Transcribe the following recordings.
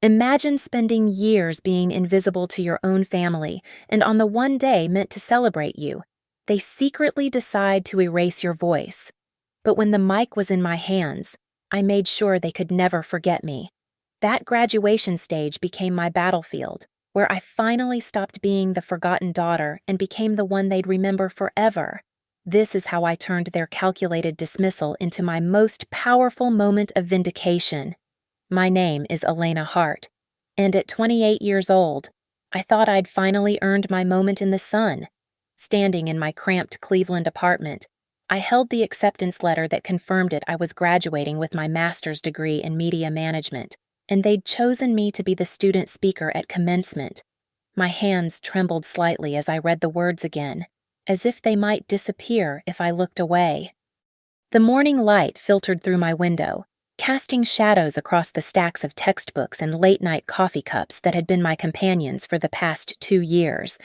Imagine spending years being invisible to your own family, and on the one day meant to celebrate you, they secretly decide to erase your voice. But when the mic was in my hands, I made sure they could never forget me. That graduation stage became my battlefield, where I finally stopped being the forgotten daughter and became the one they'd remember forever. This is how I turned their calculated dismissal into my most powerful moment of vindication. My name is Elena Hart, and at 28 years old, I thought I'd finally earned my moment in the sun. Standing in my cramped Cleveland apartment, I held the acceptance letter that confirmed I was graduating with my master's degree in media management, and they'd chosen me to be the student speaker at commencement. My hands trembled slightly as I read the words again, as if they might disappear if I looked away. The morning light filtered through my window, casting shadows across the stacks of textbooks and late-night coffee cups that had been my companions for the past 2 years,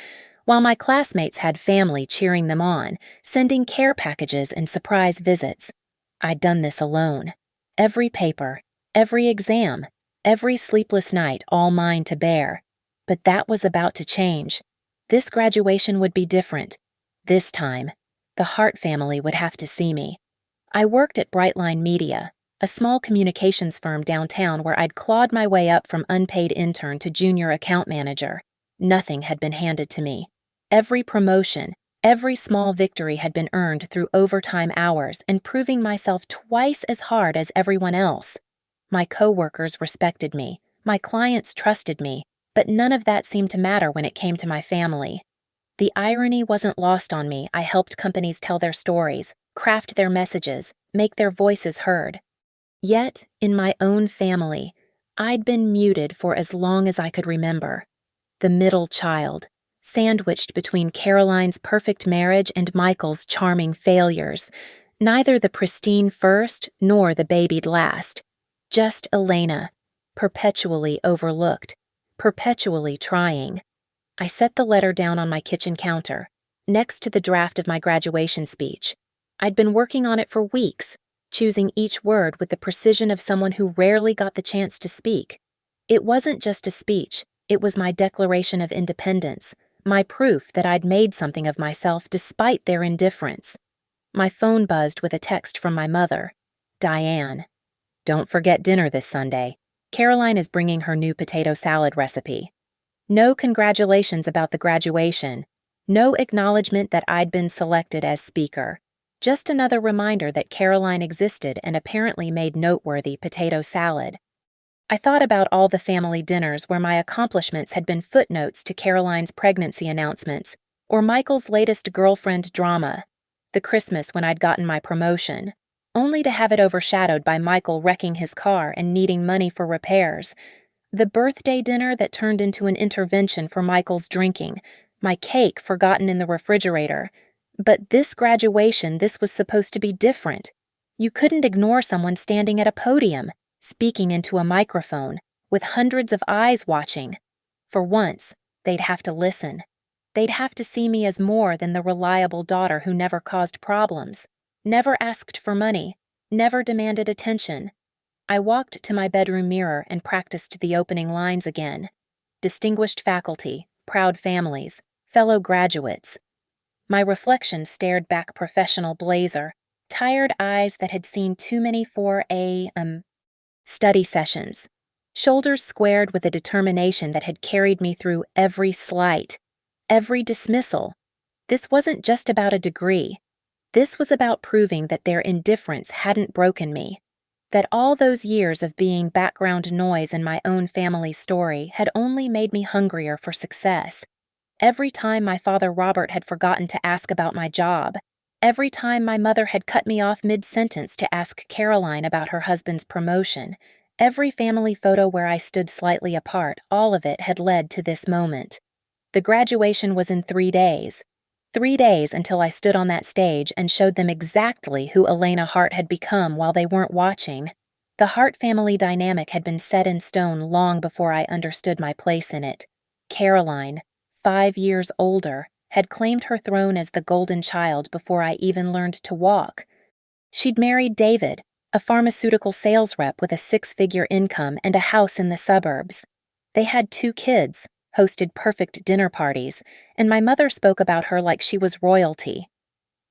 while my classmates had family cheering them on, sending care packages and surprise visits. I'd done this alone. Every paper, every exam, every sleepless night all mine to bear. But that was about to change. This graduation would be different. This time, the Hart family would have to see me. I worked at Brightline Media, a small communications firm downtown where I'd clawed my way up from unpaid intern to junior account manager. Nothing had been handed to me. Every promotion, every small victory had been earned through overtime hours and proving myself twice as hard as everyone else. My coworkers respected me, my clients trusted me, but none of that seemed to matter when it came to my family. The irony wasn't lost on me. I helped companies tell their stories, craft their messages, make their voices heard. Yet, in my own family, I'd been muted for as long as I could remember. The middle child, sandwiched between Caroline's perfect marriage and Michael's charming failures. Neither the pristine first nor the babied last. Just Elena, perpetually overlooked, perpetually trying. I set the letter down on my kitchen counter, next to the draft of my graduation speech. I'd been working on it for weeks, choosing each word with the precision of someone who rarely got the chance to speak. It wasn't just a speech, it was my declaration of independence, my proof that I'd made something of myself despite their indifference. My phone buzzed with a text from my mother. Diane, don't forget dinner this Sunday. Caroline is bringing her new potato salad recipe. No congratulations about the graduation. No acknowledgement that I'd been selected as speaker. Just another reminder that Caroline existed and apparently made noteworthy potato salad. I thought about all the family dinners where my accomplishments had been footnotes to Caroline's pregnancy announcements, or Michael's latest girlfriend drama, the Christmas when I'd gotten my promotion, only to have it overshadowed by Michael wrecking his car and needing money for repairs, the birthday dinner that turned into an intervention for Michael's drinking, my cake forgotten in the refrigerator. But this graduation, this was supposed to be different. You couldn't ignore someone standing at a podium, speaking into a microphone, with hundreds of eyes watching. For once, they'd have to listen. They'd have to see me as more than the reliable daughter who never caused problems, never asked for money, never demanded attention. I walked to my bedroom mirror and practiced the opening lines again. Distinguished faculty, proud families, fellow graduates. My reflection stared back professional blazer, tired eyes that had seen too many for study sessions, shoulders squared with a determination that had carried me through every slight, every dismissal. This wasn't just about a degree. This was about proving that their indifference hadn't broken me, that all those years of being background noise in my own family's story had only made me hungrier for success. Every time my father Robert had forgotten to ask about my job, every time my mother had cut me off mid-sentence to ask Caroline about her husband's promotion, every family photo where I stood slightly apart, all of it had led to this moment. The graduation was in 3 days. 3 days until I stood on that stage and showed them exactly who Elena Hart had become while they weren't watching. The Hart family dynamic had been set in stone long before I understood my place in it. Caroline, 5 years older, had claimed her throne as the golden child before I even learned to walk. She'd married David, a pharmaceutical sales rep with a six-figure income and a house in the suburbs. They had 2 kids, hosted perfect dinner parties, and my mother spoke about her like she was royalty.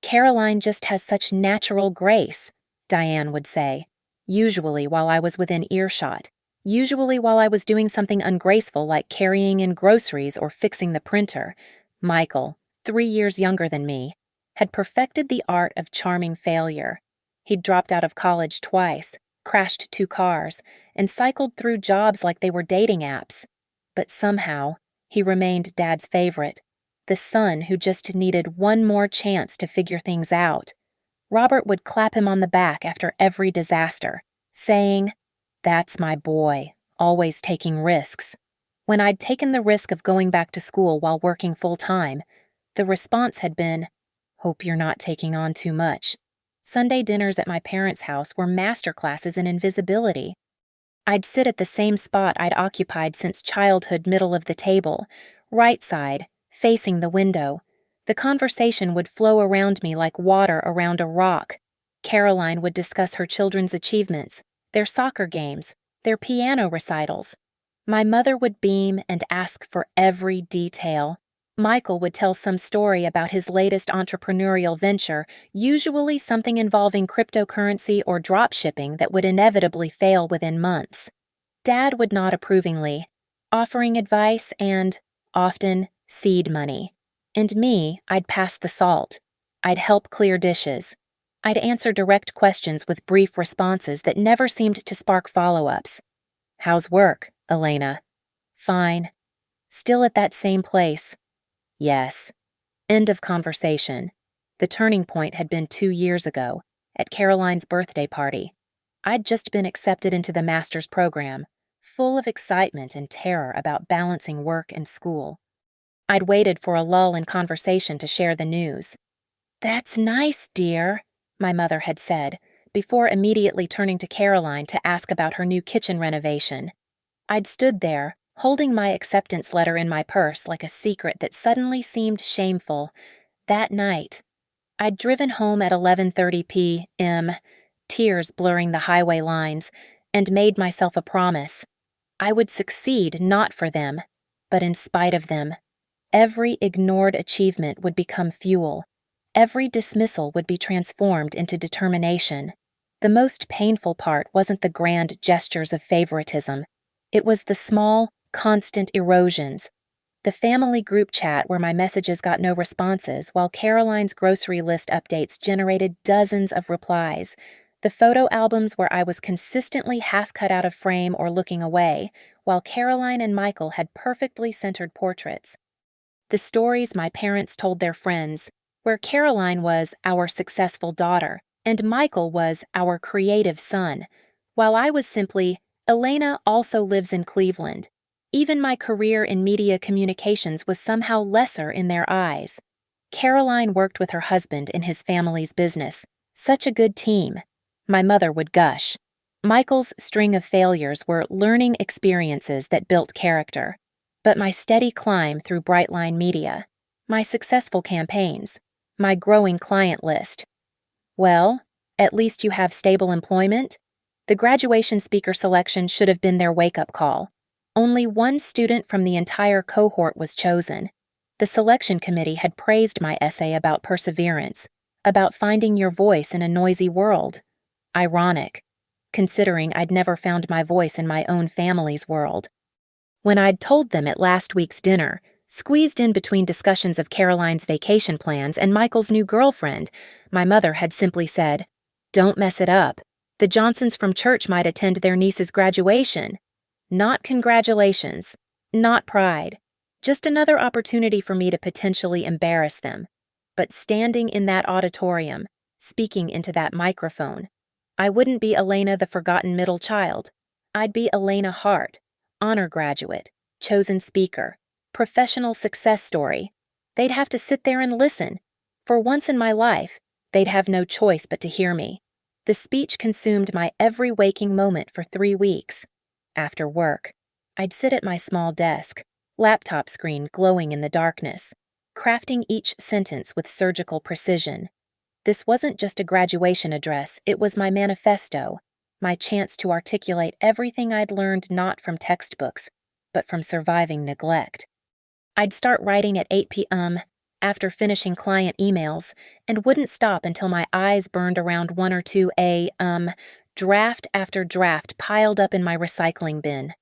"Caroline just has such natural grace," Diane would say, usually while I was within earshot, usually while I was doing something ungraceful like carrying in groceries or fixing the printer. Michael, 3 years younger than me, had perfected the art of charming failure. He'd dropped out of college twice, crashed 2 cars, and cycled through jobs like they were dating apps. But somehow, he remained Dad's favorite, the son who just needed one more chance to figure things out. Robert would clap him on the back after every disaster, saying, "That's my boy, always taking risks." When I'd taken the risk of going back to school while working full-time, the response had been, "Hope you're not taking on too much." Sunday dinners at my parents' house were master classes in invisibility. I'd sit at the same spot I'd occupied since childhood, middle of the table, right side, facing the window. The conversation would flow around me like water around a rock. Caroline would discuss her children's achievements, their soccer games, their piano recitals. My mother would beam and ask for every detail. Michael would tell some story about his latest entrepreneurial venture, usually something involving cryptocurrency or drop shipping that would inevitably fail within months. Dad would nod approvingly, offering advice and, often, seed money. And me, I'd pass the salt. I'd help clear dishes. I'd answer direct questions with brief responses that never seemed to spark follow-ups. "How's work, Elena?" "Fine." "Still at that same place?" "Yes." End of conversation. The turning point had been 2 years ago, at Caroline's birthday party. I'd just been accepted into the master's program, full of excitement and terror about balancing work and school. I'd waited for a lull in conversation to share the news. "That's nice, dear," my mother had said, before immediately turning to Caroline to ask about her new kitchen renovation. I'd stood there, holding my acceptance letter in my purse like a secret that suddenly seemed shameful. That night, I'd driven home at 11:30 p.m., tears blurring the highway lines, and made myself a promise. I would succeed not for them, but in spite of them. Every ignored achievement would become fuel. Every dismissal would be transformed into determination. The most painful part wasn't the grand gestures of favoritism. It was the small, constant erosions. The family group chat where my messages got no responses, while Caroline's grocery list updates generated dozens of replies. The photo albums where I was consistently half cut out of frame or looking away, while Caroline and Michael had perfectly centered portraits. The stories my parents told their friends, where Caroline was our successful daughter and Michael was our creative son, while I was simply, Elena also lives in Cleveland. Even my career in media communications was somehow lesser in their eyes. Caroline worked with her husband in his family's business. Such a good team. My mother would gush. Michael's string of failures were learning experiences that built character. But my steady climb through Brightline Media, my successful campaigns, my growing client list. Well, at least you have stable employment? The graduation speaker selection should have been their wake-up call. Only one student from the entire cohort was chosen. The selection committee had praised my essay about perseverance, about finding your voice in a noisy world. Ironic, considering I'd never found my voice in my own family's world. When I'd told them at last week's dinner, squeezed in between discussions of Caroline's vacation plans and Michael's new girlfriend, my mother had simply said, "Don't mess it up. The Johnsons from church might attend their niece's graduation." Not congratulations, not pride, just another opportunity for me to potentially embarrass them. But standing in that auditorium, speaking into that microphone, I wouldn't be Elena the forgotten middle child. I'd be Elena Hart, honor graduate, chosen speaker, professional success story. They'd have to sit there and listen. For once in my life, they'd have no choice but to hear me. The speech consumed my every waking moment for 3 weeks. After work, I'd sit at my small desk, laptop screen glowing in the darkness, crafting each sentence with surgical precision. This wasn't just a graduation address, it was my manifesto, my chance to articulate everything I'd learned not from textbooks, but from surviving neglect. I'd start writing at 8 p.m. after finishing client emails and wouldn't stop until my eyes burned around one or two draft after draft piled up in my recycling bin.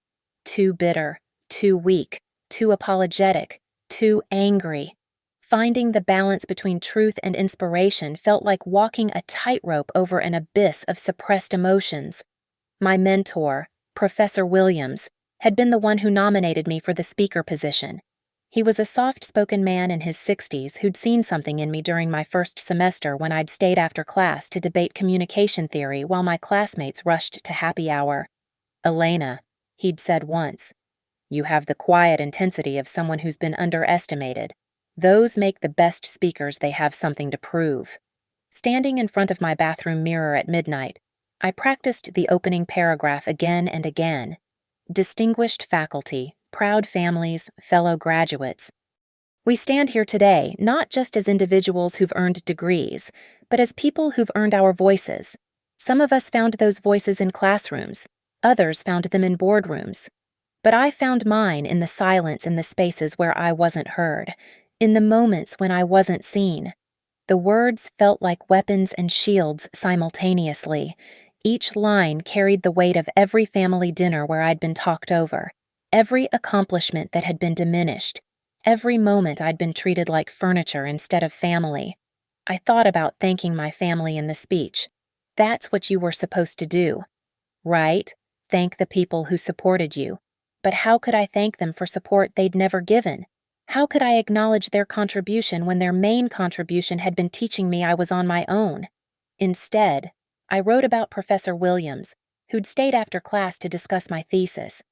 Too bitter, too weak, too apologetic, too angry. Finding the balance between truth and inspiration felt like walking a tightrope over an abyss of suppressed emotions. My mentor, Professor Williams, had been the one who nominated me for the speaker position. He was a soft-spoken man in his 60s who'd seen something in me during my first semester when I'd stayed after class to debate communication theory while my classmates rushed to happy hour. "Elena," he'd said once, "you have the quiet intensity of someone who's been underestimated. Those make the best speakers. They have something to prove." Standing in front of my bathroom mirror at midnight, I practiced the opening paragraph again and again. Distinguished faculty, proud families, fellow graduates. We stand here today not just as individuals who've earned degrees, but as people who've earned our voices. Some of us found those voices in classrooms, others found them in boardrooms. But I found mine in the silence in the spaces where I wasn't heard, in the moments when I wasn't seen. The words felt like weapons and shields simultaneously. Each line carried the weight of every family dinner where I'd been talked over, every accomplishment that had been diminished, every moment I'd been treated like furniture instead of family. I thought about thanking my family in the speech. That's what you were supposed to do, right? Thank the people who supported you. But how could I thank them for support they'd never given? How could I acknowledge their contribution when their main contribution had been teaching me I was on my own? Instead, I wrote about Professor Williams, who'd stayed after class to discuss my thesis.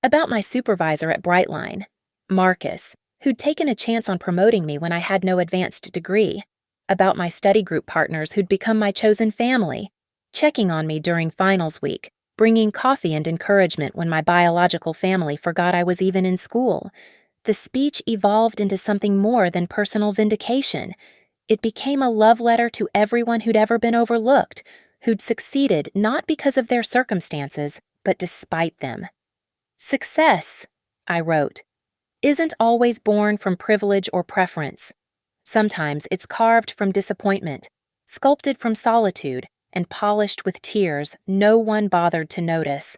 About my supervisor at Brightline, Marcus, who'd taken a chance on promoting me when I had no advanced degree. About my study group partners who'd become my chosen family, checking on me during finals week, bringing coffee and encouragement when my biological family forgot I was even in school. The speech evolved into something more than personal vindication. It became a love letter to everyone who'd ever been overlooked, who'd succeeded not because of their circumstances, but despite them. "Success," I wrote, "isn't always born from privilege or preference. Sometimes it's carved from disappointment, sculpted from solitude, and polished with tears no one bothered to notice."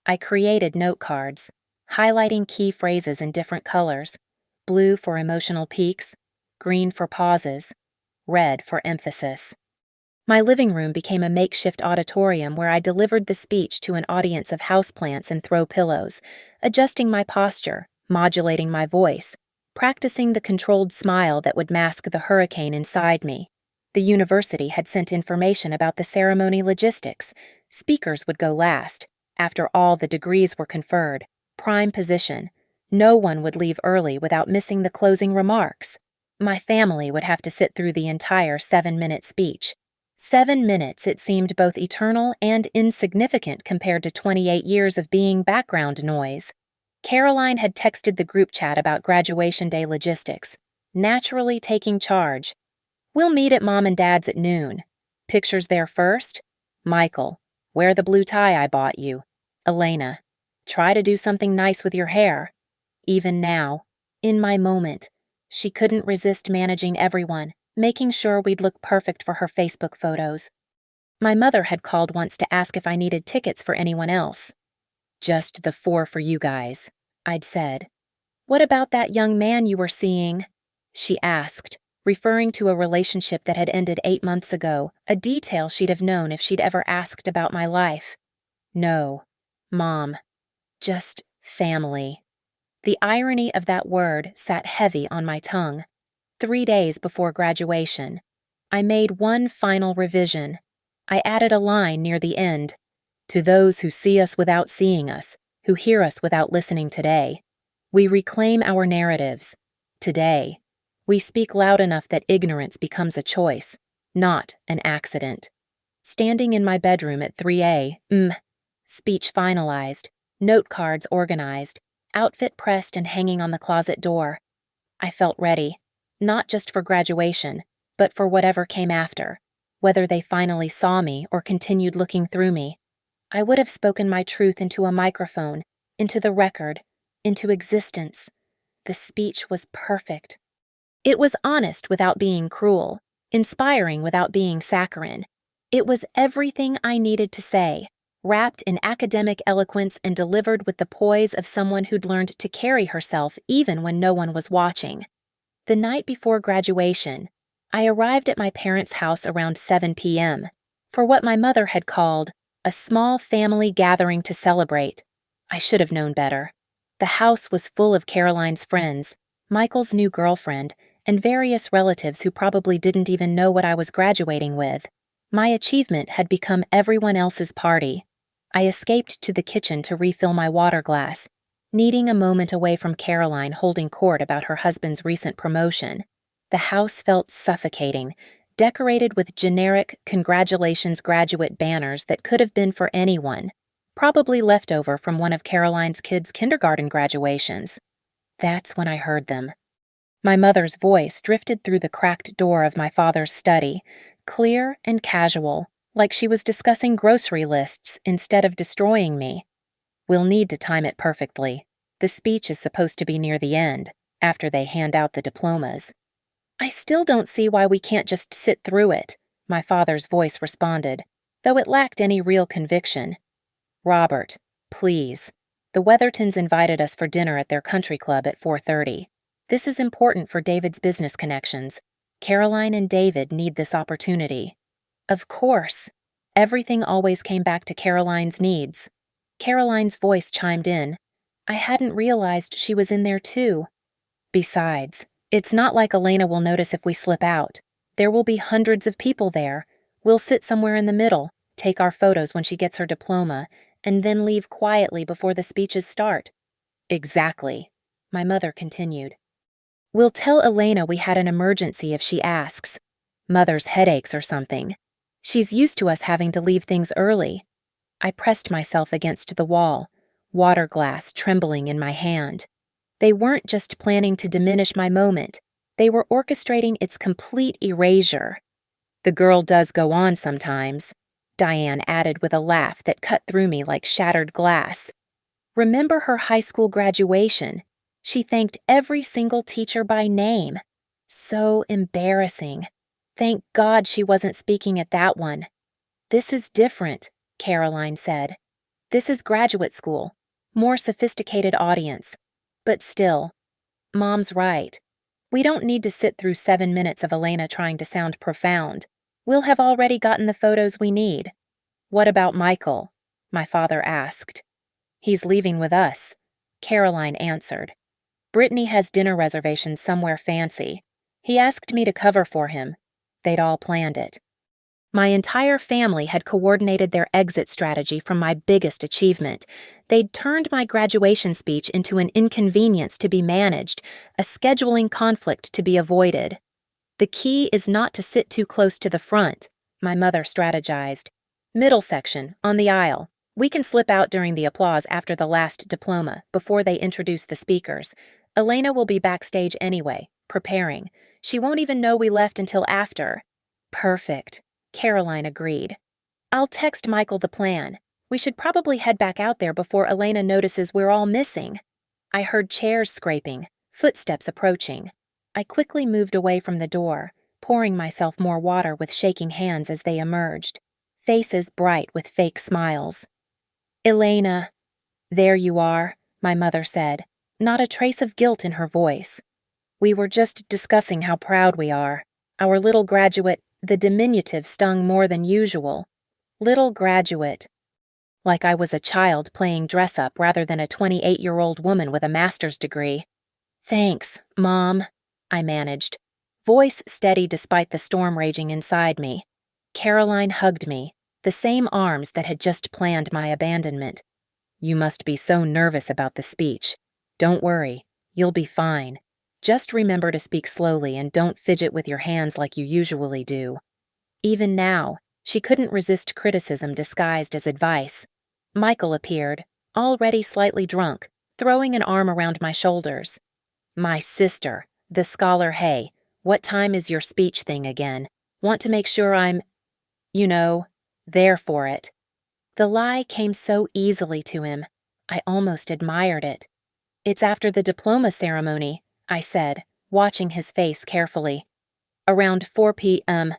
I created note cards, highlighting key phrases in different colors: blue for emotional peaks, green for pauses, red for emphasis. My living room became a makeshift auditorium where I delivered the speech to an audience of houseplants and throw pillows, adjusting my posture, modulating my voice, practicing the controlled smile that would mask the hurricane inside me. The university had sent information about the ceremony logistics. Speakers would go last. After all the degrees were conferred, prime position. No one would leave early without missing the closing remarks. My family would have to sit through the entire 7-minute speech. 7 minutes, it seemed both eternal and insignificant compared to 28 years of being background noise. Caroline had texted the group chat about graduation day logistics, naturally taking charge. "We'll meet at Mom and Dad's at noon. Pictures there first? Michael, wear the blue tie I bought you. Elena, try to do something nice with your hair." Even now, in my moment, she couldn't resist managing everyone, making sure we'd look perfect for her Facebook photos. My mother had called once to ask if I needed tickets for anyone else. "Just the 4 for you guys," I'd said. "What about that young man you were seeing?" she asked, referring to a relationship that had ended 8 months ago, a detail she'd have known if she'd ever asked about my life. "No, Mom, just family." The irony of that word sat heavy on my tongue. 3 days before graduation, I made one final revision. I added a line near the end: "To those who see us without seeing us, who hear us without listening today, we reclaim our narratives. Today, we speak loud enough that ignorance becomes a choice, not an accident." Standing in my bedroom at 3 a.m., speech finalized, note cards organized, outfit pressed and hanging on the closet door, I felt ready, not just for graduation, but for whatever came after, whether they finally saw me or continued looking through me. I would have spoken my truth into a microphone, into the record, into existence. The speech was perfect. It was honest without being cruel, inspiring without being saccharine. It was everything I needed to say, wrapped in academic eloquence and delivered with the poise of someone who'd learned to carry herself even when no one was watching. The night before graduation, I arrived at my parents' house around 7 p.m. for what my mother had called a small family gathering to celebrate. I should have known better. The house was full of Caroline's friends, Michael's new girlfriend, and various relatives who probably didn't even know what I was graduating with. My achievement had become everyone else's party. I escaped to the kitchen to refill my water glass, needing a moment away from Caroline holding court about her husband's recent promotion. The house felt suffocating, decorated with generic congratulations graduate banners that could have been for anyone, probably leftover from one of Caroline's kids' kindergarten graduations. That's when I heard them. My mother's voice drifted through the cracked door of my father's study, clear and casual, like she was discussing grocery lists instead of destroying me. We'll need to time it perfectly. The speech is supposed to be near the end, after they hand out the diplomas. I still don't see why we can't just sit through it, my father's voice responded, though it lacked any real conviction. Robert, please. The Weathertons invited us for dinner at their country club at 4:30. This is important for David's business connections. Caroline and David need this opportunity. Of course. Everything always came back to Caroline's needs. Caroline's voice chimed in. I hadn't realized she was in there too. Besides, it's not like Elena will notice if we slip out. There will be hundreds of people there. We'll sit somewhere in the middle, take our photos when she gets her diploma, and then leave quietly before the speeches start. Exactly, my mother continued. We'll tell Elena we had an emergency if she asks. Mother's headaches or something. She's used to us having to leave things early. I pressed myself against the wall, water glass trembling in my hand. They weren't just planning to diminish my moment. They were orchestrating its complete erasure. The girl does go on sometimes, Diane added with a laugh that cut through me like shattered glass. Remember her high school graduation? She thanked every single teacher by name. So embarrassing. Thank God she wasn't speaking at that one. This is different, Caroline said. This is graduate school, more sophisticated audience. But still, Mom's right. We don't need to sit through 7 minutes of Elena trying to sound profound. We'll have already gotten the photos we need. What about Michael? My father asked. He's leaving with us, Caroline answered. Brittany has dinner reservations somewhere fancy. He asked me to cover for him. They'd all planned it. My entire family had coordinated their exit strategy from my biggest achievement. They'd turned my graduation speech into an inconvenience to be managed, a scheduling conflict to be avoided. The key is not to sit too close to the front, my mother strategized. Middle section, on the aisle. We can slip out during the applause after the last diploma, before they introduce the speakers. Elena will be backstage anyway, preparing. She won't even know we left until after. Perfect, Caroline agreed. I'll text Michael the plan. We should probably head back out there before Elena notices we're all missing. I heard chairs scraping, footsteps approaching. I quickly moved away from the door, pouring myself more water with shaking hands as they emerged, faces bright with fake smiles. Elena. There you are, my mother said, not a trace of guilt in her voice. We were just discussing how proud we are. Our little graduate, the diminutive stung more than usual. Little graduate. Like I was a child playing dress-up rather than a 28-year-old woman with a master's degree. Thanks, Mom, I managed, voice steady despite the storm raging inside me. Caroline hugged me, the same arms that had just planned my abandonment. You must be so nervous about the speech. Don't worry, you'll be fine. Just remember to speak slowly and don't fidget with your hands like you usually do. Even now, she couldn't resist criticism disguised as advice. Michael appeared, already slightly drunk, throwing an arm around my shoulders. My sister, the scholar Hay, What time is your speech thing again? Want to make sure I'm, you know, there for it. The lie came so easily to him. I almost admired it. It's after the diploma ceremony, I said, watching his face carefully. Around 4 p.m.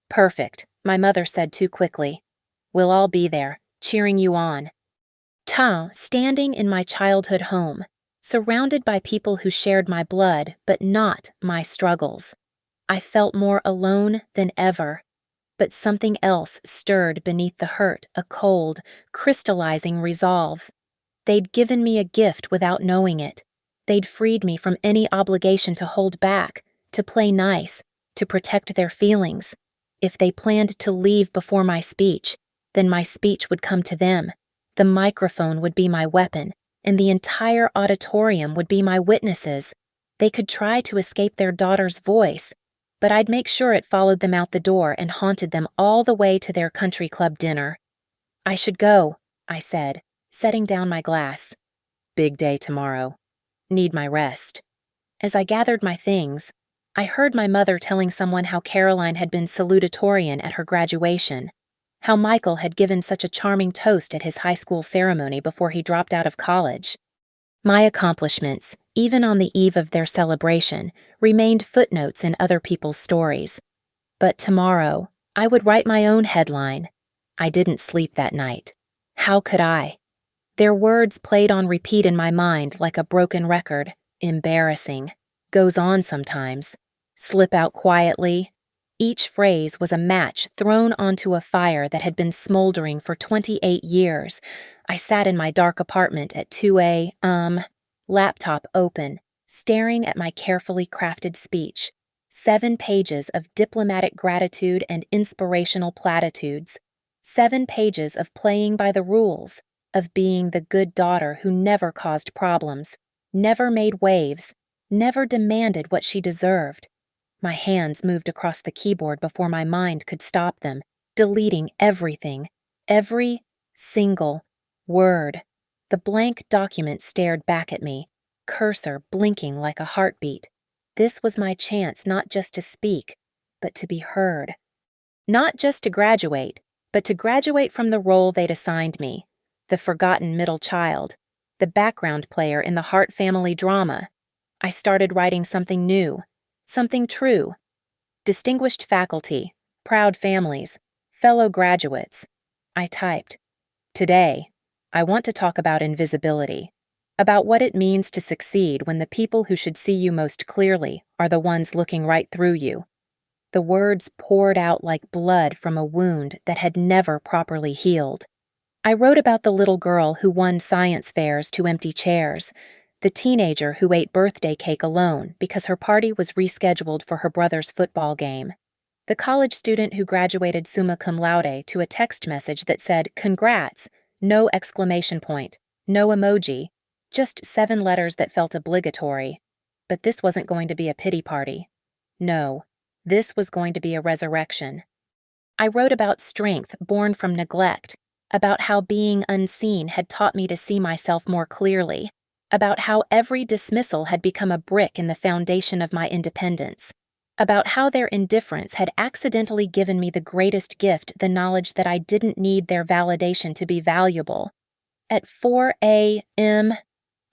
Perfect, my mother said too quickly. We'll all be there, cheering you on. Standing in my childhood home, surrounded by people who shared my blood but not my struggles. I felt more alone than ever. But something else stirred beneath the hurt, a cold, crystallizing resolve. They'd given me a gift without knowing it. They'd freed me from any obligation to hold back, to play nice, to protect their feelings. If they planned to leave before my speech, then my speech would come to them. The microphone would be my weapon, and the entire auditorium would be my witnesses. They could try to escape their daughter's voice, but I'd make sure it followed them out the door and haunted them all the way to their country club dinner. I should go, I said, setting down my glass. Big day tomorrow. Need my rest. As I gathered my things, I heard my mother telling someone how Caroline had been salutatorian at her graduation, how Michael had given such a charming toast at his high school ceremony before he dropped out of college. My accomplishments, even on the eve of their celebration, remained footnotes in other people's stories. But tomorrow, I would write my own headline. I didn't sleep that night. How could I? Their words played on repeat in my mind like a broken record. Embarrassing. Goes on sometimes. Slip out quietly. Each phrase was a match thrown onto a fire that had been smoldering for 28 years. I sat in my dark apartment at 2 a.m., laptop open, staring at my carefully crafted speech. 7 pages of diplomatic gratitude and inspirational platitudes. 7 pages of playing by the rules, of being the good daughter who never caused problems, never made waves, never demanded what she deserved. My hands moved across the keyboard before my mind could stop them, deleting everything, every single word. The blank document stared back at me, cursor blinking like a heartbeat. This was my chance not just to speak, but to be heard. Not just to graduate, but to graduate from the role they'd assigned me, the forgotten middle child, the background player in the Hart family drama. I started writing something new, something true. Distinguished faculty, proud families, fellow graduates. I typed, "Today, I want to talk about invisibility, about what it means to succeed when the people who should see you most clearly are the ones looking right through you." The words poured out like blood from a wound that had never properly healed. I wrote about the little girl who won science fairs to empty chairs, the teenager who ate birthday cake alone because her party was rescheduled for her brother's football game, the college student who graduated summa cum laude to a text message that said, "Congrats," no exclamation point, no emoji, just 7 letters that felt obligatory. But this wasn't going to be a pity party. No, this was going to be a resurrection. I wrote about strength born from neglect, about how being unseen had taught me to see myself more clearly, about how every dismissal had become a brick in the foundation of my independence, about how their indifference had accidentally given me the greatest gift, the knowledge that I didn't need their validation to be valuable. At 4 a.m.,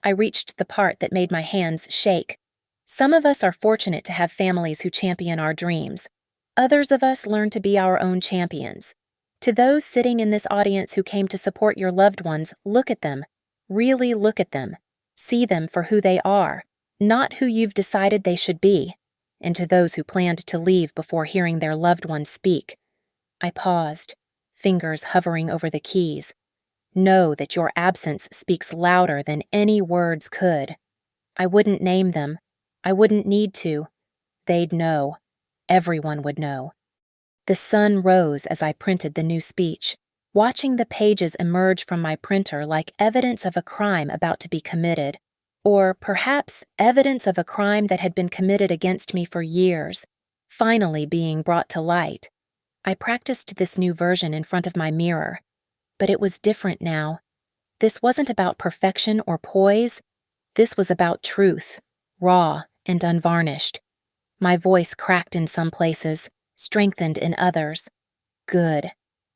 I reached the part that made my hands shake. Some of us are fortunate to have families who champion our dreams. Others of us learn to be our own champions. To those sitting in this audience who came to support your loved ones, look at them. Really look at them. See them for who they are, not who you've decided they should be. And to those who planned to leave before hearing their loved ones speak, I paused, fingers hovering over the keys. Know that your absence speaks louder than any words could. I wouldn't name them. I wouldn't need to. They'd know. Everyone would know. The sun rose as I printed the new speech, watching the pages emerge from my printer like evidence of a crime about to be committed, or perhaps evidence of a crime that had been committed against me for years, finally being brought to light. I practiced this new version in front of my mirror, but it was different now. This wasn't about perfection or poise. This was about truth, raw and unvarnished. My voice cracked in some places, strengthened in others. Good.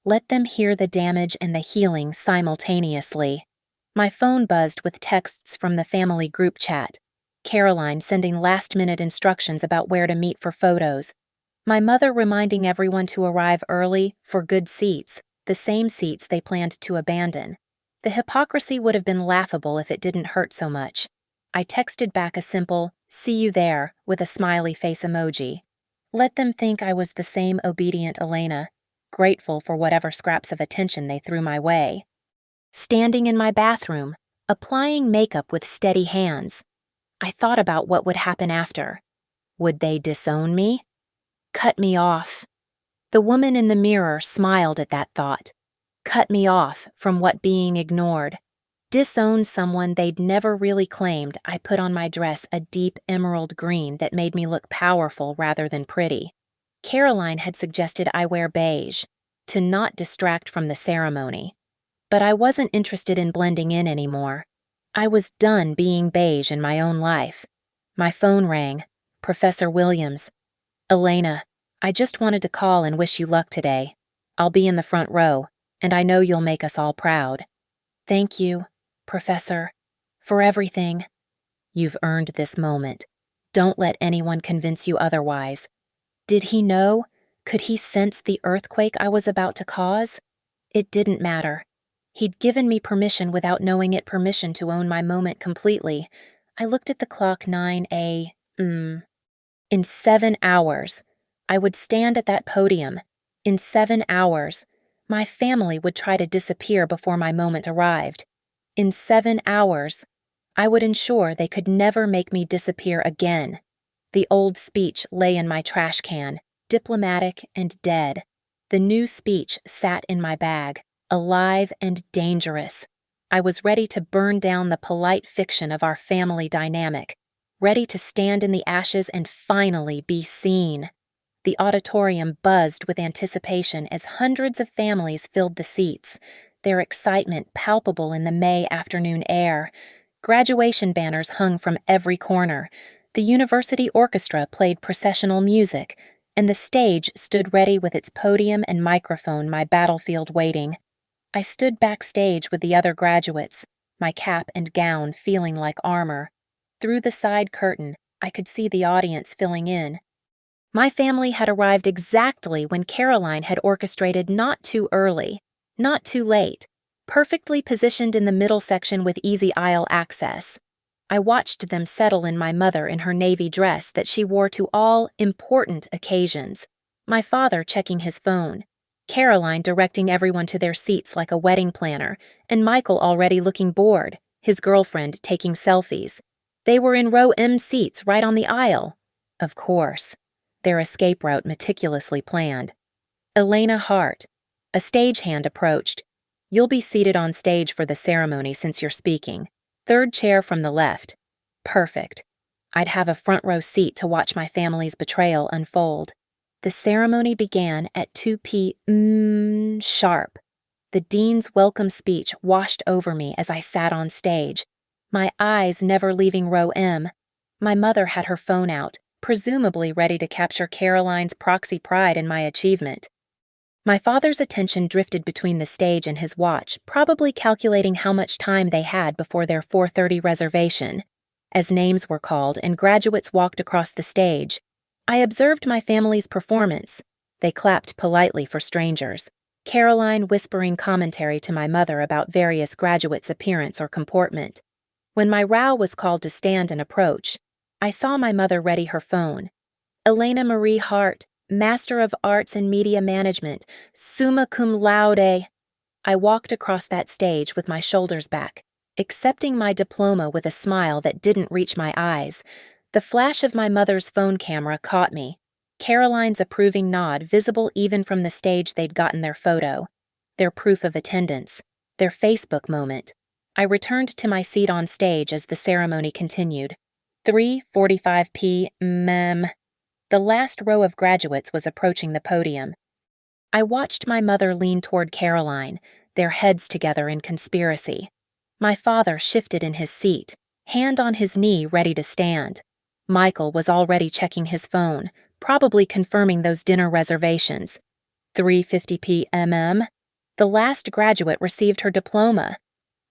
Let them hear the damage and the healing simultaneously. My phone buzzed with texts from the family group chat. Caroline sending last-minute instructions about where to meet for photos. My mother reminding everyone to arrive early for good seats, the same seats they planned to abandon. The hypocrisy would have been laughable if it didn't hurt so much. I texted back a simple, "See you there," with a smiley face emoji. Let them think I was the same obedient Elena, grateful for whatever scraps of attention they threw my way. Standing in my bathroom, applying makeup with steady hands. I thought about what would happen after. Would they disown me? Cut me off. The woman in the mirror smiled at that thought. Cut me off from what being ignored. Disown someone they'd never really claimed I put on my dress a deep emerald green that made me look powerful rather than pretty. Caroline had suggested I wear beige, to not distract from the ceremony. But I wasn't interested in blending in anymore. I was done being beige in my own life. My phone rang. Professor Williams. "Elena, I just wanted to call and wish you luck today. I'll be in the front row, and I know you'll make us all proud." "Thank you, Professor, for everything." "You've earned this moment. Don't let anyone convince you otherwise." Did he know? Could he sense the earthquake I was about to cause? It didn't matter. He'd given me permission without knowing it permission to own my moment completely. I looked at the clock 9 a.m. In 7 hours, I would stand at that podium. In 7 hours, my family would try to disappear before my moment arrived. In 7 hours, I would ensure they could never make me disappear again. The old speech lay in my trash can, diplomatic and dead. The new speech sat in my bag, alive and dangerous. I was ready to burn down the polite fiction of our family dynamic, ready to stand in the ashes and finally be seen. The auditorium buzzed with anticipation as hundreds of families filled the seats, their excitement palpable in the May afternoon air. Graduation banners hung from every corner. The university orchestra played processional music, and the stage stood ready with its podium and microphone, my battlefield waiting. I stood backstage with the other graduates, my cap and gown feeling like armor. Through the side curtain, I could see the audience filling in. My family had arrived exactly when Caroline had orchestrated, not too early, not too late, perfectly positioned in the middle section with easy aisle access. I watched them settle in my mother in her navy dress that she wore to all important occasions, my father checking his phone, Caroline directing everyone to their seats like a wedding planner, and Michael already looking bored, his girlfriend taking selfies. They were in row M seats right on the aisle. Of course, their escape route meticulously planned. Elena Hart. A stagehand approached. "You'll be seated on stage for the ceremony since you're speaking. Third chair from the left." Perfect. I'd have a front row seat to watch my family's betrayal unfold. The ceremony began at 2 p.m. sharp. The dean's welcome speech washed over me as I sat on stage, my eyes never leaving row M. My mother had her phone out, presumably ready to capture Caroline's proxy pride in my achievement. My father's attention drifted between the stage and his watch, probably calculating how much time they had before their 4:30 reservation. As names were called and graduates walked across the stage, I observed my family's performance. They clapped politely for strangers, Caroline whispering commentary to my mother about various graduates' appearance or comportment. When my row was called to stand and approach, I saw my mother ready her phone. "Elena Marie Hart, Master of Arts in Media Management, summa cum laude." I walked across that stage with my shoulders back, accepting my diploma with a smile that didn't reach my eyes. The flash of my mother's phone camera caught me, Caroline's approving nod visible even from the stage they'd gotten their photo, their proof of attendance, their Facebook moment. I returned to my seat on stage as the ceremony continued. 3:45 p.m. The last row of graduates was approaching the podium. I watched my mother lean toward Caroline, their heads together in conspiracy. My father shifted in his seat, hand on his knee ready to stand. Michael was already checking his phone, probably confirming those dinner reservations. 3:50 p.m. The last graduate received her diploma.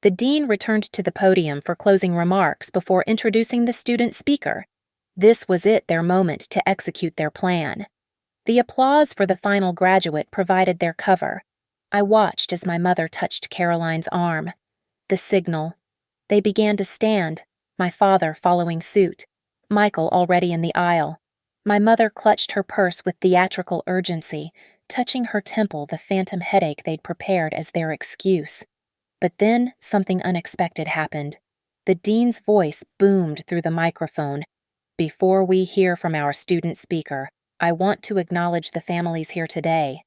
The dean returned to the podium for closing remarks before introducing the student speaker. This was their moment to execute their plan. The applause for the final graduate provided their cover. I watched as my mother touched Caroline's arm. The signal. They began to stand, my father following suit, Michael already in the aisle. My mother clutched her purse with theatrical urgency, touching her temple the phantom headache they'd prepared as their excuse. But then something unexpected happened. The dean's voice boomed through the microphone. Before we hear from our student speaker, I want to acknowledge the families here today.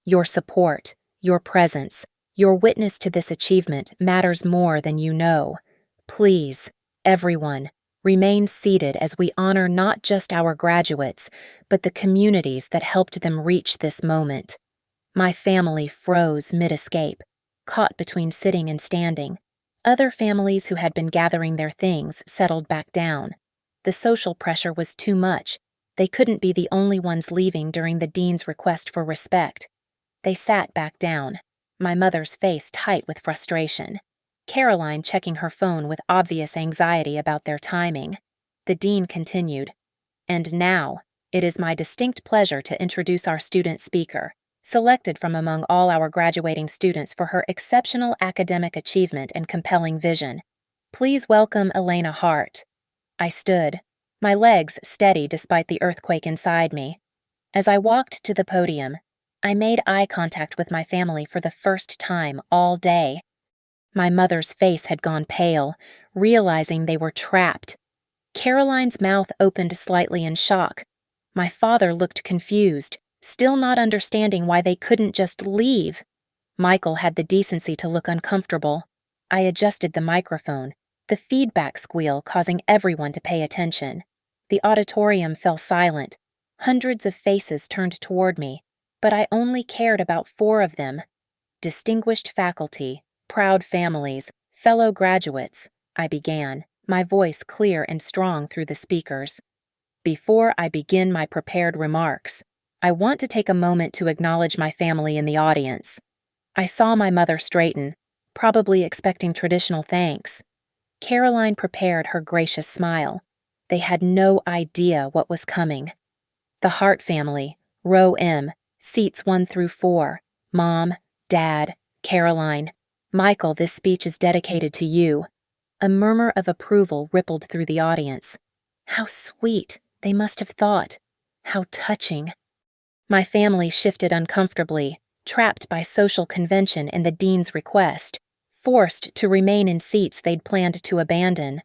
Your support, your presence, your witness to this achievement matters more than you know. Please, everyone, remain seated as we honor not just our graduates, but the communities that helped them reach this moment. My family froze mid-escape, caught between sitting and standing. Other families who had been gathering their things settled back down. The social pressure was too much. They couldn't be the only ones leaving during the dean's request for respect. They sat back down, my mother's face tight with frustration. Caroline checking her phone with obvious anxiety about their timing. The dean continued, "And now, it is my distinct pleasure to introduce our student speaker, selected from among all our graduating students for her exceptional academic achievement and compelling vision. Please welcome Elena Hart." I stood, my legs steady despite the earthquake inside me. As I walked to the podium, I made eye contact with my family for the first time all day. My mother's face had gone pale, realizing they were trapped. Caroline's mouth opened slightly in shock. My father looked confused, still not understanding why they couldn't just leave. Michael had the decency to look uncomfortable. I adjusted the microphone, the feedback squeal causing everyone to pay attention. The auditorium fell silent. Hundreds of faces turned toward me, but I only cared about 4 of them. Distinguished faculty, proud families, fellow graduates, I began, my voice clear and strong through the speakers. Before I begin my prepared remarks, I want to take a moment to acknowledge my family in the audience. I saw my mother straighten, probably expecting traditional thanks. Caroline prepared her gracious smile. They had no idea what was coming. The Hart family, row M, seats 1 through 4, Mom, Dad, Caroline. Michael, this speech is dedicated to you. A murmur of approval rippled through the audience. How sweet, they must have thought. How touching. My family shifted uncomfortably, trapped by social convention and the dean's request, forced to remain in seats they'd planned to abandon.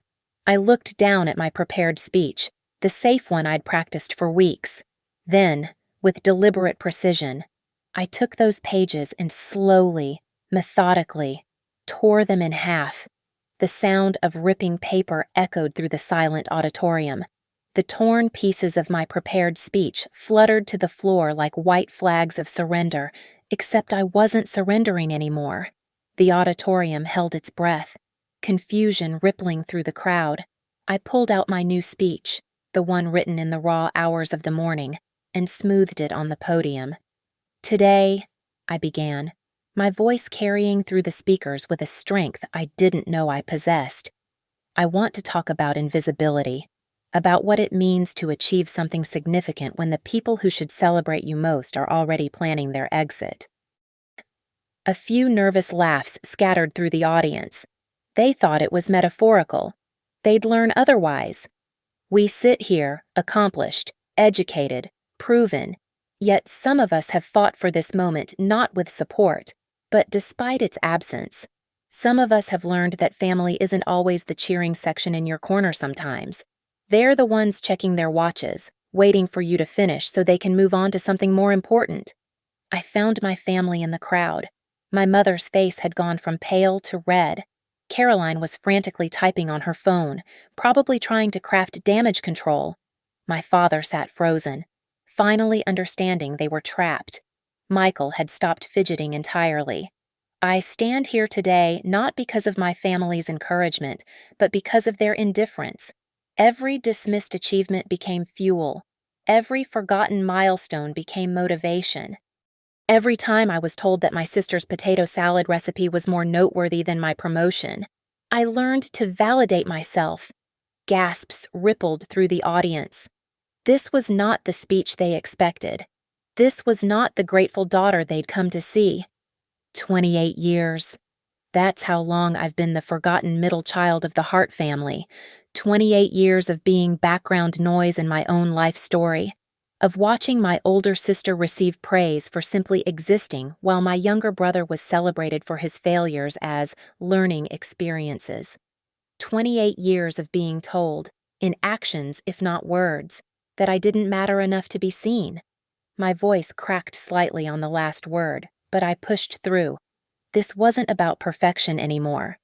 I looked down at my prepared speech, the safe one I'd practiced for weeks. Then, with deliberate precision, I took those pages and slowly, methodically, tore them in half. The sound of ripping paper echoed through the silent auditorium. The torn pieces of my prepared speech fluttered to the floor like white flags of surrender, except I wasn't surrendering anymore. The auditorium held its breath, confusion rippling through the crowd. I pulled out my new speech, the one written in the raw hours of the morning, and smoothed it on the podium. Today, I began, my voice carrying through the speakers with a strength I didn't know I possessed. I want to talk about invisibility, about what it means to achieve something significant when the people who should celebrate you most are already planning their exit. A few nervous laughs scattered through the audience. They thought it was metaphorical. They'd learn otherwise. We sit here, accomplished, educated, proven, yet some of us have fought for this moment not with support, but despite its absence. Some of us have learned that family isn't always the cheering section in your corner sometimes. They're the ones checking their watches, waiting for you to finish so they can move on to something more important. I found my family in the crowd. My mother's face had gone from pale to red. Caroline was frantically typing on her phone, probably trying to craft damage control. My father sat frozen, finally understanding they were trapped. Michael had stopped fidgeting entirely. I stand here today not because of my family's encouragement, but because of their indifference. Every dismissed achievement became fuel. Every forgotten milestone became motivation. Every time I was told that my sister's potato salad recipe was more noteworthy than my promotion, I learned to validate myself. Gasps rippled through the audience. This was not the speech they expected. This was not the grateful daughter they'd come to see. 28 years. That's how long I've been the forgotten middle child of the Hart family. 28 years of being background noise in my own life story, of watching my older sister receive praise for simply existing while my younger brother was celebrated for his failures as learning experiences. 28 years of being told, in actions if not words, that I didn't matter enough to be seen. My voice cracked slightly on the last word, but I pushed through. This wasn't about perfection anymore.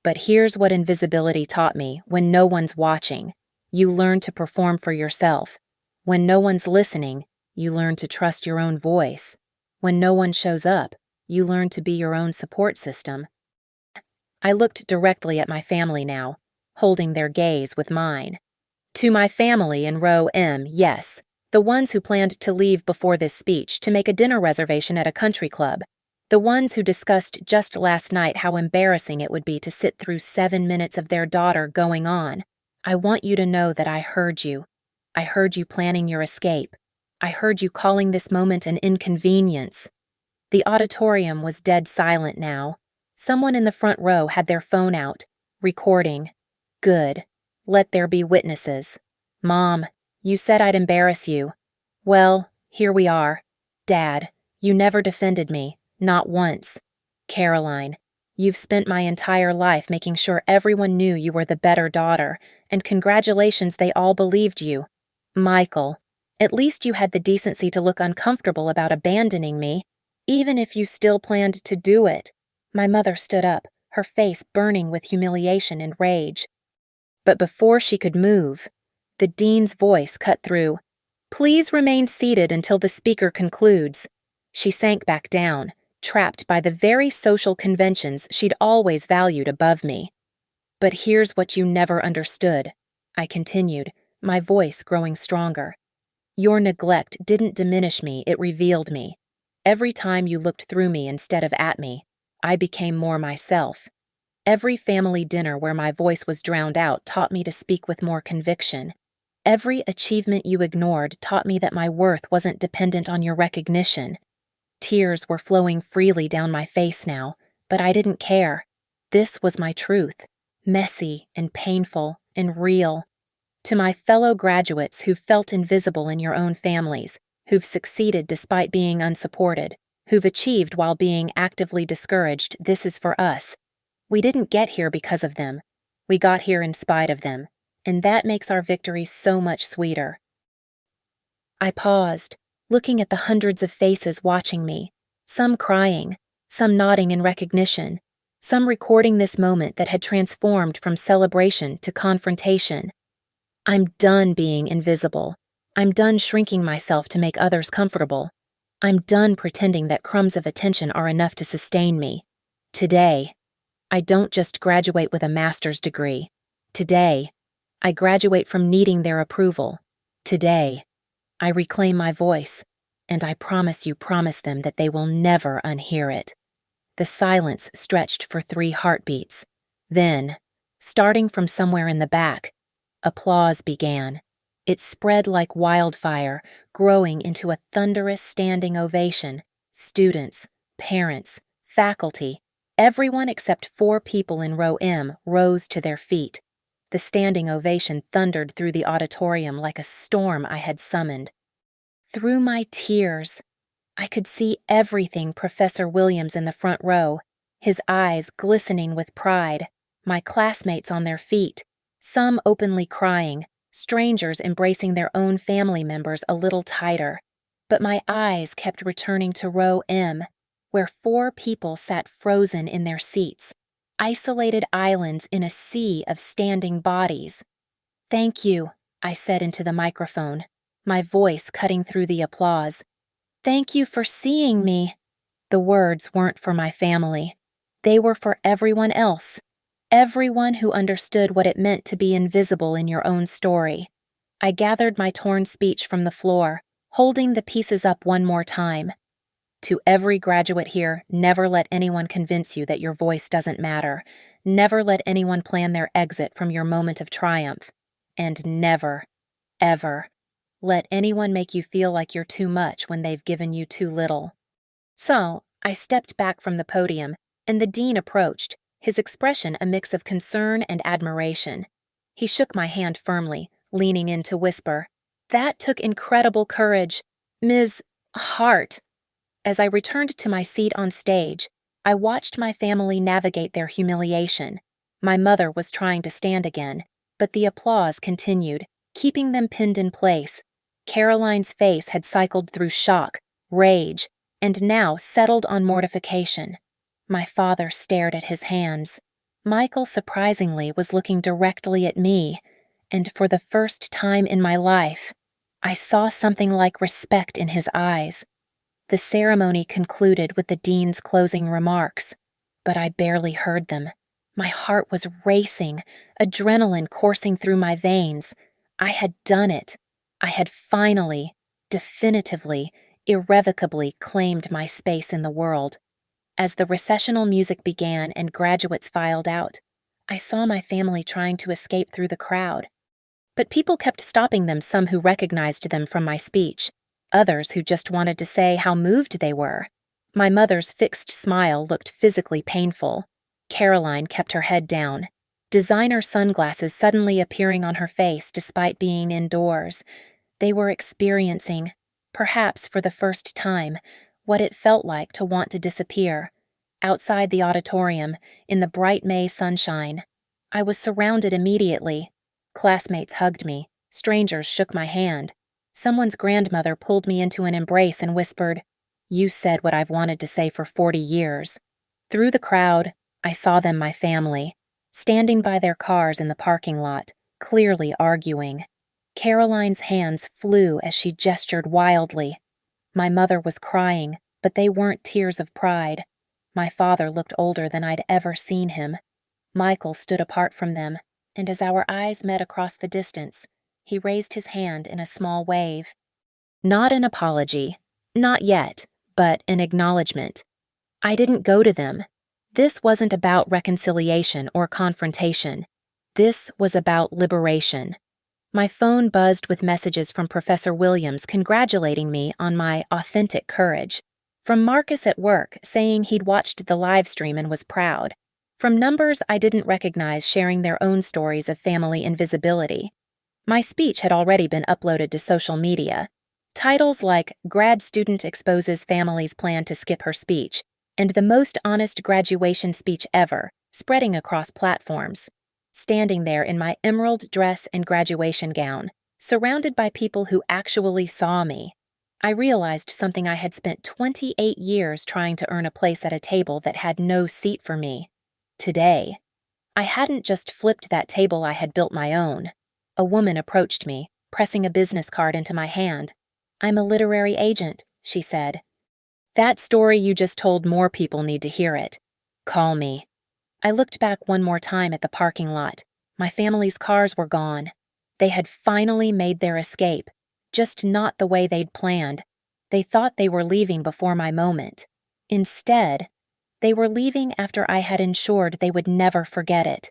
But here's what invisibility taught me: when no one's watching, you learn to perform for yourself. When no one's listening, you learn to trust your own voice. When no one shows up, you learn to be your own support system. I looked directly at my family now, holding their gaze with mine. To my family in row M, yes, the ones who planned to leave before this speech to make a dinner reservation at a country club. The ones who discussed just last night how embarrassing it would be to sit through 7 minutes of their daughter going on. I want you to know that I heard you. I heard you planning your escape. I heard you calling this moment an inconvenience. The auditorium was dead silent now. Someone in the front row had their phone out, recording. Good. Let there be witnesses. Mom, you said I'd embarrass you. Well, here we are. Dad, you never defended me. Not once. Caroline, you've spent my entire life making sure everyone knew you were the better daughter, and congratulations, they all believed you. Michael, at least you had the decency to look uncomfortable about abandoning me, even if you still planned to do it. My mother stood up, her face burning with humiliation and rage. But before she could move, the dean's voice cut through. Please remain seated until the speaker concludes. She sank back down, trapped by the very social conventions she'd always valued above me. But here's what you never understood, I continued, my voice growing stronger. Your neglect didn't diminish me, it revealed me. Every time you looked through me instead of at me, I became more myself. Every family dinner where my voice was drowned out taught me to speak with more conviction. Every achievement you ignored taught me that my worth wasn't dependent on your recognition. Tears were flowing freely down my face now, but I didn't care. This was my truth, messy and painful and real. To my fellow graduates who've felt invisible in your own families, who've succeeded despite being unsupported, who've achieved while being actively discouraged, this is for us. We didn't get here because of them. We got here in spite of them, and that makes our victory so much sweeter. I paused, looking at the hundreds of faces watching me, some crying, some nodding in recognition, some recording this moment that had transformed from celebration to confrontation. I'm done being invisible. I'm done shrinking myself to make others comfortable. I'm done pretending that crumbs of attention are enough to sustain me. Today, I don't just graduate with a master's degree. Today, I graduate from needing their approval. Today, I reclaim my voice, and I promise them that they will never unhear it. The silence stretched for 3 heartbeats. Then, starting from somewhere in the back, applause began. It spread like wildfire, growing into a thunderous standing ovation. Students, parents, faculty, everyone except 4 people in row M rose to their feet. The standing ovation thundered through the auditorium like a storm I had summoned. Through my tears, I could see everything Professor Williams in the front row, his eyes glistening with pride, my classmates on their feet, some openly crying, strangers embracing their own family members a little tighter. But my eyes kept returning to row M, where 4 people sat frozen in their seats, isolated islands in a sea of standing bodies. Thank you, I said into the microphone, my voice cutting through the applause. Thank you for seeing me. The words weren't for my family. They were for everyone else. Everyone who understood what it meant to be invisible in your own story. I gathered my torn speech from the floor, holding the pieces up one more time. To every graduate here, never let anyone convince you that your voice doesn't matter. Never let anyone plan their exit from your moment of triumph. And never, ever, let anyone make you feel like you're too much when they've given you too little. So, I stepped back from the podium, and the dean approached, his expression a mix of concern and admiration. He shook my hand firmly, leaning in to whisper, "That took incredible courage, Ms. Hart." As I returned to my seat on stage, I watched my family navigate their humiliation. My mother was trying to stand again, but the applause continued, keeping them pinned in place. Caroline's face had cycled through shock, rage, and now settled on mortification. My father stared at his hands. Michael, surprisingly, was looking directly at me, and for the first time in my life, I saw something like respect in his eyes. The ceremony concluded with the dean's closing remarks, but I barely heard them. My heart was racing, adrenaline coursing through my veins. I had done it. I had finally, definitively, irrevocably claimed my space in the world. As the recessional music began and graduates filed out, I saw my family trying to escape through the crowd. But people kept stopping them, some who recognized them from my speech, others who just wanted to say how moved they were. My mother's fixed smile looked physically painful. Caroline kept her head down, designer sunglasses suddenly appearing on her face despite being indoors. They were experiencing, perhaps for the first time, what it felt like to want to disappear. Outside the auditorium, in the bright May sunshine, I was surrounded immediately. Classmates hugged me, strangers shook my hand. Someone's grandmother pulled me into an embrace and whispered, "You said what I've wanted to say for 40 years. Through the crowd, I saw them, my family, standing by their cars in the parking lot, clearly arguing. Caroline's hands flew as she gestured wildly. My mother was crying, but they weren't tears of pride. My father looked older than I'd ever seen him. Michael stood apart from them, and as our eyes met across the distance, he raised his hand in a small wave. Not an apology, not yet, but an acknowledgement. I didn't go to them. This wasn't about reconciliation or confrontation. This was about liberation. My phone buzzed with messages from Professor Williams congratulating me on my authentic courage. From Marcus at work saying he'd watched the live stream and was proud. From numbers I didn't recognize sharing their own stories of family invisibility. My speech had already been uploaded to social media. Titles like "Grad Student Exposes Family's Plan to Skip Her Speech" and "The Most Honest Graduation Speech Ever" spreading across platforms. Standing there in my emerald dress and graduation gown, surrounded by people who actually saw me, I realized something I had spent 28 years trying to earn a place at a table that had no seat for me. Today, I hadn't just flipped that table, I had built my own. A woman approached me, pressing a business card into my hand. "I'm a literary agent," she said. "That story you just told, more people need to hear it. Call me." I looked back one more time at the parking lot. My family's cars were gone. They had finally made their escape, just not the way they'd planned. They thought they were leaving before my moment. Instead, they were leaving after I had ensured they would never forget it.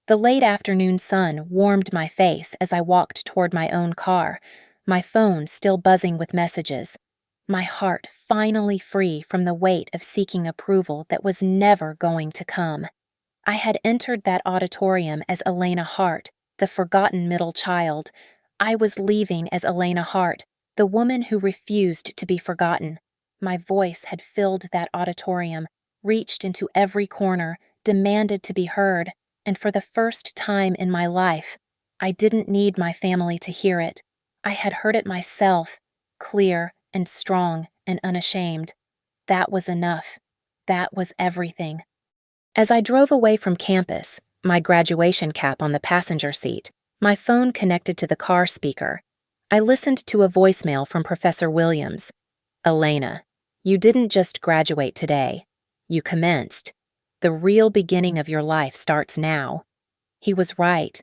The late afternoon sun warmed my face as I walked toward my own car, my phone still buzzing with messages. My heart finally free from the weight of seeking approval that was never going to come. I had entered that auditorium as Elena Hart, the forgotten middle child. I was leaving as Elena Hart, the woman who refused to be forgotten. My voice had filled that auditorium, reached into every corner, demanded to be heard, and for the first time in my life, I didn't need my family to hear it. I had heard it myself, clear and strong and unashamed. That was enough. That was everything. As I drove away from campus, my graduation cap on the passenger seat, my phone connected to the car speaker, I listened to a voicemail from Professor Williams. "Elena, you didn't just graduate today. You commenced. The real beginning of your life starts now." He was right.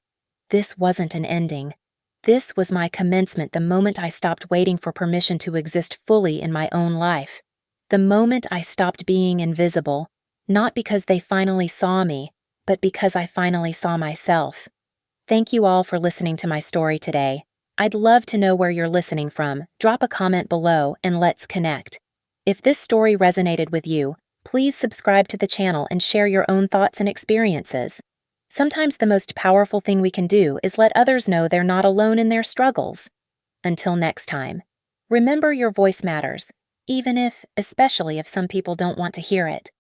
This wasn't an ending. This was my commencement the moment I stopped waiting for permission to exist fully in my own life. The moment I stopped being invisible, not because they finally saw me, but because I finally saw myself. Thank you all for listening to my story today. I'd love to know where you're listening from. Drop a comment below and let's connect. If this story resonated with you, please subscribe to the channel and share your own thoughts and experiences. Sometimes the most powerful thing we can do is let others know they're not alone in their struggles. Until next time, remember your voice matters, especially if some people don't want to hear it.